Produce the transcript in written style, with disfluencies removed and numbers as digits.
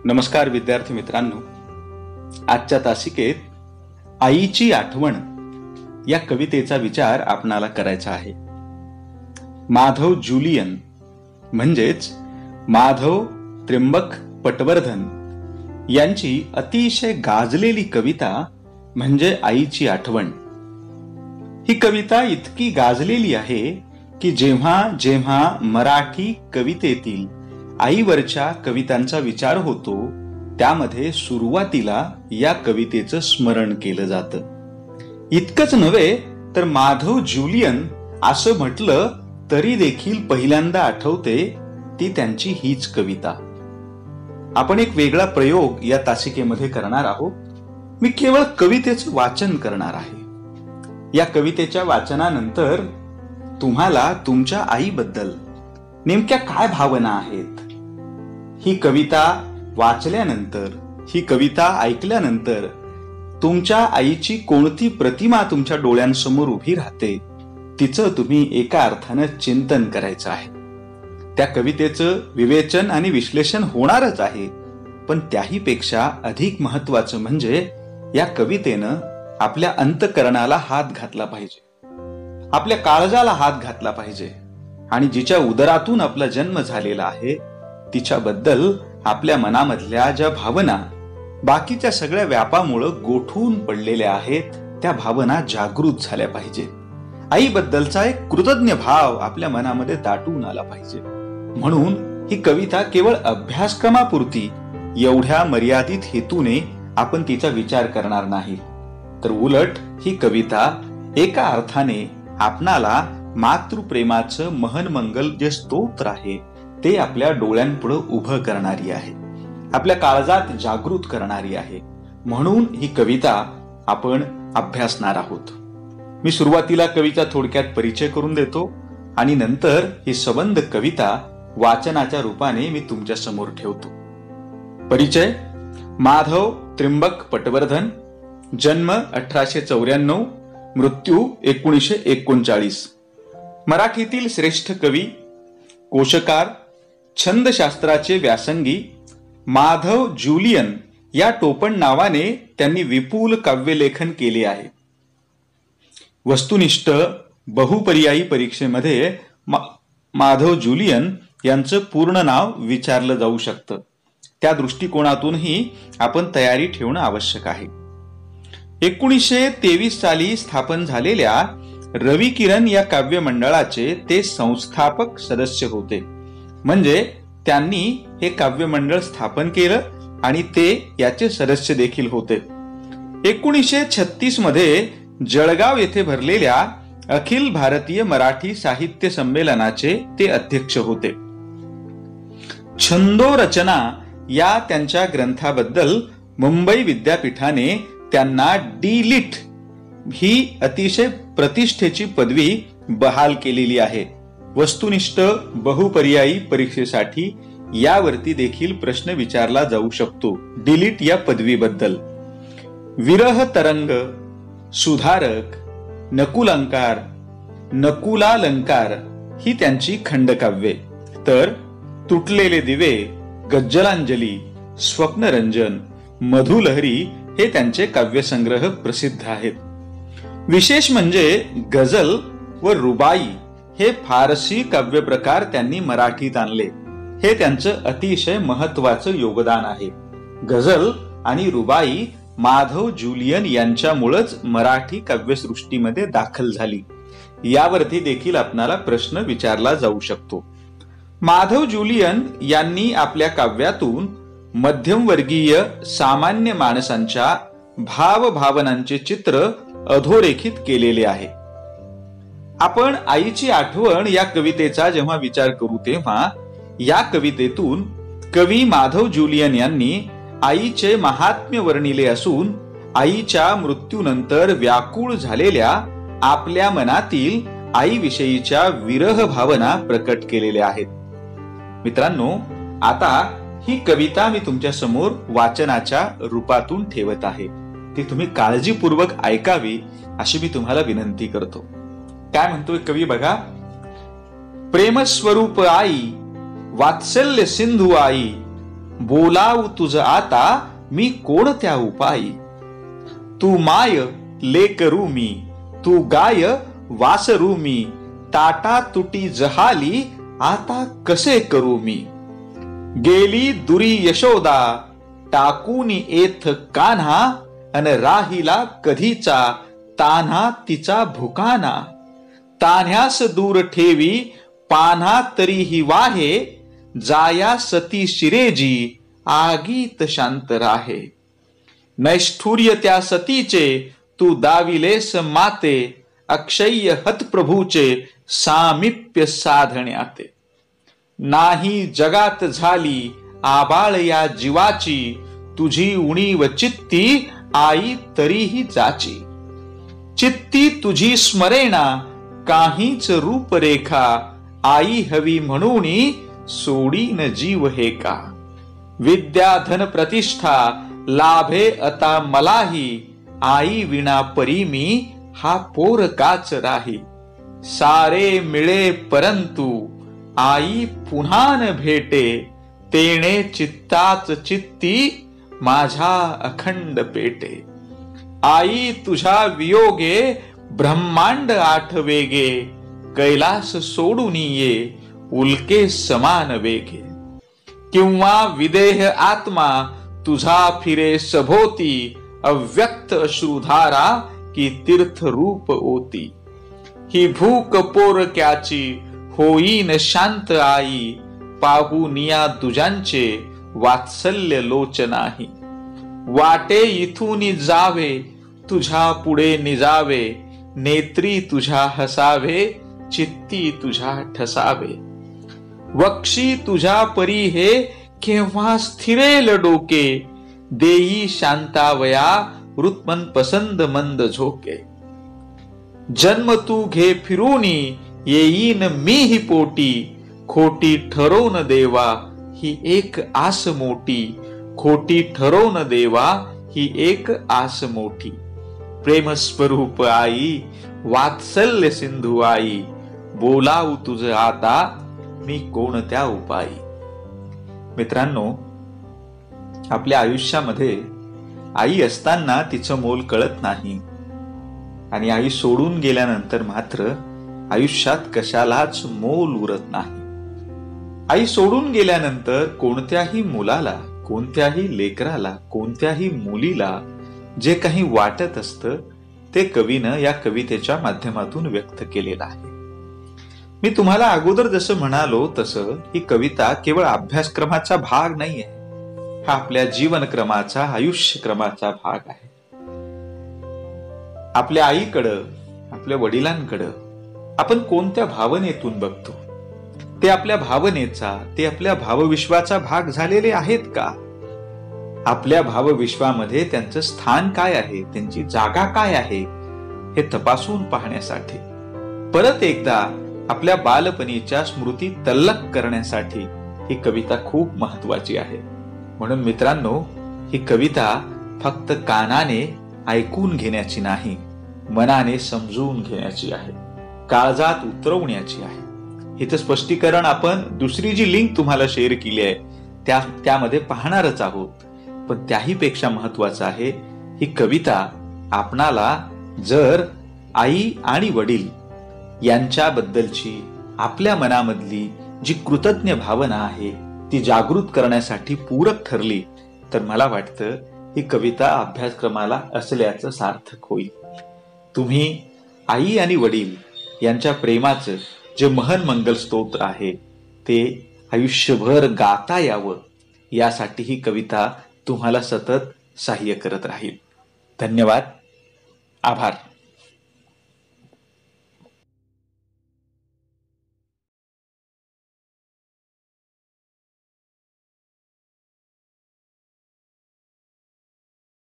नमस्कार विद्यार्थी मित्रांनो, आजच्या तासिकेत आईची आठवण या कवितेचा विचार आपणाला करायचा आहे. माधव जुलियन म्हणजेच माधव त्र्यंबक पटवर्धन यांची अतिशय गाजलेली कविता म्हणजे आईची आठवण. ही कविता इतकी गाजलेली आहे की जेव्हा जेव्हा मराठी कवितेतील आईवरच्या कवितांचा विचार होतो त्यामध्ये सुरुवातीला या कवितेचं स्मरण केलं जातं. इतकंच नव्हे तर माधव जुलियन असं म्हटलं तरी देखील पहिल्यांदा आठवते ती त्यांची हीच कविता. आपण एक वेगळा प्रयोग या तासिकेमध्ये करणार आहोत. मी केवळ कवितेचं वाचन करणार आहे. या कवितेच्या वाचनानंतर तुम्हाला तुमच्या आईबद्दल नेमक्या काय भावना आहेत, ही कविता वाचल्यानंतर, ही कविता ऐकल्यानंतर तुमच्या आईची कोणती प्रतिमा तुमच्या डोळ्यांसमोर उभी राहते तिचं तुम्ही एका अर्थानं चिंतन करायचं आहे. त्या कवितेचं विवेचन आणि विश्लेषण होणारच आहे, पण त्याही पेक्षा अधिक महत्वाचं म्हणजे या कवितेनं आपल्या अंतःकरणाला हात घातला पाहिजे, आपल्या काळजाला हात घातला पाहिजे आणि जिच्या उदरातून आपला जन्म झालेला आहे तिच्याबद्दल आपल्या मनामधल्या ज्या भावना बाकीच्या सगळ्या व्यापामुळे गोठून पडलेल्या आहेत त्या भावना जागृत झाल्या पाहिजेत. आईबद्दलचा एक कृतज्ञ भाव आपल्या मनामध्ये दाटून आला पाहिजे. म्हणून ही कविता केवळ अभ्यासक्रमापुरती एवढ्या मर्यादित हेतूने आपण तिचा विचार करणार नाही, तर उलट ही कविता एका अर्थाने आपणाला मातृप्रेमाचं महनमंगल जे स्तोत्र आहे ते आपल्या डोळ्यांपुढे उभं करणारी आहे, आपल्या काळजात जागृत करणारी आहे. म्हणून ही कविता आपण अभ्यासणार आहोत. मी सुरुवातीला कविता थोडक्यात परिचय करून देतो आणि नंतर ही सबंध कविता वाचनाच्या रूपाने मी तुमच्या समोर ठेवतो. परिचय: माधव त्र्यंबक पटवर्धन, जन्म 1894, मृत्यू 1939. मराठीतील श्रेष्ठ कवी, कोशकार, छंदशास्त्राचे व्यासंगी माधव जुलियन या टोपण नावाने त्यांनी विपुल काव्यलेखन केले आहे. वस्तुनिष्ठ बहुपर्यायी परीक्षेमध्ये माधव जुलियन यांचं पूर्ण नाव विचारलं जाऊ शकतं. त्या दृष्टिकोनातूनही आपण तयारी ठेवणं आवश्यक आहे. 1923 साली स्थापन झालेल्या रवी किरण या काव्य मंडळाचे ते संस्थापक सदस्य होते. म्हणजे त्यांनी हे काव्य मंडळ स्थापन केलं आणि ते याचे सदस्य देखील होते. 1936 मध्ये जळगाव येथे भरलेल्या अखिल भारतीय मराठी साहित्य संमेलनाचे ते अध्यक्ष होते. छंदोरचना या त्यांच्या ग्रंथाबद्दल मुंबई विद्यापीठाने त्यांना डी.लिट ही अतिशय प्रतिष्ठेची पदवी बहाल केलेली आहे. वस्तुनिष्ठ बहुपर्यायी परीक्षेसाठी यावरती देखील प्रश्न विचारला जाऊ शकतो डी.लिट या पदवीबद्दल. विरह तरंग, सुधारक, नकुलंकार, नकुलालंकार ही त्यांची खंडकाव्ये, तर तुटलेले दिवे, गज्जलांजली, स्वप्नरंजन, मधुलहरी हे त्यांचे काव्यसंग्रह प्रसिद्ध आहेत. विशेष म्हणजे गझल व रुबाई हे फारसी काव्य प्रकार त्यांनी मराठीत आणले. हे त्यांचं अतिशय महत्वाचं योगदान आहे. गझल आणि रुबाई माधव जुलियन यांच्यामुळेच मराठी काव्यसृष्टीमध्ये दाखल झाली. यावरती देखील आपणाला प्रश्न विचारला जाऊ शकतो. माधव जुलियन यांनी आपल्या काव्यातून मध्यमवर्गीय सामान्य माणसांच्या भावभावनांचे चित्र अधोरेखित केलेले आहे. आपण आईची आठवण या कवितेचा जेव्हा विचार करू तेव्हा या कवितेतून कवी माधव जुलियन यांनी आईचे महात्म्य वर्णिले असून आईच्या मृत्यूनंतर व्याकुळ झालेल्या आपल्या मनातील आईविषयीच्या विरह भावना प्रकट केलेल्या आहेत. मित्रांनो, आता ही कविता मी तुमच्या समोर वाचनाच्या रूपातून ठेवत आहे. ती तुम्ही काळजीपूर्वक ऐकावी अशी मी तुम्हाला विनंती करतो. काय म्हणतोय कवी बघा: प्रेमस्वरूप आई, वात्सल्य सिंधू आई, बोलाव तुझ आता मी कोणत्या उपायी. तू माय लेकरू मी, तू गाय वासरू मी, ताटा तुटी जहाली आता कसे करू मी. गेली दुरी यशोदा टाकून येथ कान्हा, अन राहिला कधीचा तान्हा तिचा भुकाना. तान्ह्यास दूर ठेवी पान्हा तरीही वाहे, जाया सती शिरेजी आगीत शांत राहे. नैष्ठुर्य त्या सतीचे तू दाविलेस माते, अक्षय्य हत प्रभूचे सामिप्य साधण्याते. नाही जगात झाली आबाळ या जीवाची, तुझी उणीव चित्ती आई तरीही जाची. चित्ती तुझी स्मरेना काहीच रूपरेखा, आई हवी म्हणून सोडीन जीव हे का. विद्या धन प्रतिष्ठा लाभे आता मलाही, आई विना परी मी हा पोर काच राही. सारे मिळे परंतु आई पुन्हा न भेटे, तेणे चित्ताच चित्ती माझ्या अखंड पेटे. आई तुझ्या वियोगे ब्रह्मांड आठवेगे, कैलास सोडून ये उल्के समान वेगे. किंवा विदेह आत्मा तुझा फिरे सभोती, अव्यक्त अश्रुधारा की तीर्थ रूप ओती. ही भूक पोरक्याची होईन शांत आई, पाहुनिया तुझ्यांचे वात्सल्य लोचनाही. वाटे इथून जावे तुझ्या पुढे निजावे, नेत्री तुझ्या हसावे चित्ती तुझ्या ठसावे. वक्षी तुझ्या परी हे केव्हा स्थिरेल डोके, देई शांतावया वृत्मन पसंद मंद झोके. जन्म तू घे फिरूनी येईन मी ही पोटी, खोटी ठरवून देवा ही एक आस मोठी. खोटी ठरवून देवा ही एक आस मोठी. प्रेमस्वरूप आई वात्सल्य सिंधू आई, बोलाव तुझ आता मी कोणत्या उपायी. मित्रांनो, आपल्या आयुष्यामध्ये आई असताना तिचं मोल कळत नाही, आणि आई सोडून गेल्यानंतर मात्र आयुष्यात कशालाच मोल उरत नाही. आई सोडून गेल्यानंतर कोणत्याही मुलाला, कोणत्याही लेकराला, कोणत्याही मुलीला जे काही वाटत असतं ते कवीनं या कवितेच्या माध्यमातून व्यक्त केलेलं आहे. मी तुम्हाला अगोदर जसं म्हणालो तसं ही कविता केवळ अभ्यासक्रमाचा भाग नाही आहे, हा आपल्या जीवनक्रमाचा, आयुष्यक्रमाचा भाग आहे. आपल्या आईकडं, आपल्या वडिलांकडं आपण कोणत्या भावनेतून बघतो, ते आपल्या भावनेचा, ते आपल्या भावविश्वाचा भाग झालेले आहेत का. आपल्या भावविश्वामध्ये त्यांचं स्थान काय आहे, त्यांची जागा काय आहे, हे तपासून पाहण्यासाठी, परत एकदा आपल्या बालपणीच्या स्मृती तल्लख करण्यासाठी ही कविता खूप महत्वाची आहे. म्हणून मित्रांनो, ही कविता फक्त कानाने ऐकून घेण्याची नाही, मनाने समजून घेण्याची आहे, काळजात उतरवण्याची आहे. हिचं स्पष्टीकरण आपण दुसरी जी लिंक तुम्हाला शेअर केली आहे त्यामध्ये पाहणारच आहोत. पण त्याही पेक्षा महत्वाचं आहे, ही कविता आपणाला जर आई आणि वडील यांच्याबद्दलची आपल्या मनामधली जी कृतज्ञ भावना आहे ती जागृत करण्यासाठी पूरक ठरली, तर मला वाटतं ही कविता अभ्यासक्रमाला असल्याचं सार्थक होईल. तुम्ही आई आणि वडील यांच्या प्रेमाचं जे महन मंगल स्तोत्र आहे ते आयुष्यभर गाता यावं, यासाठी ही कविता तुम्हाला सतत सहाय्य करत राहील. धन्यवाद. आभार.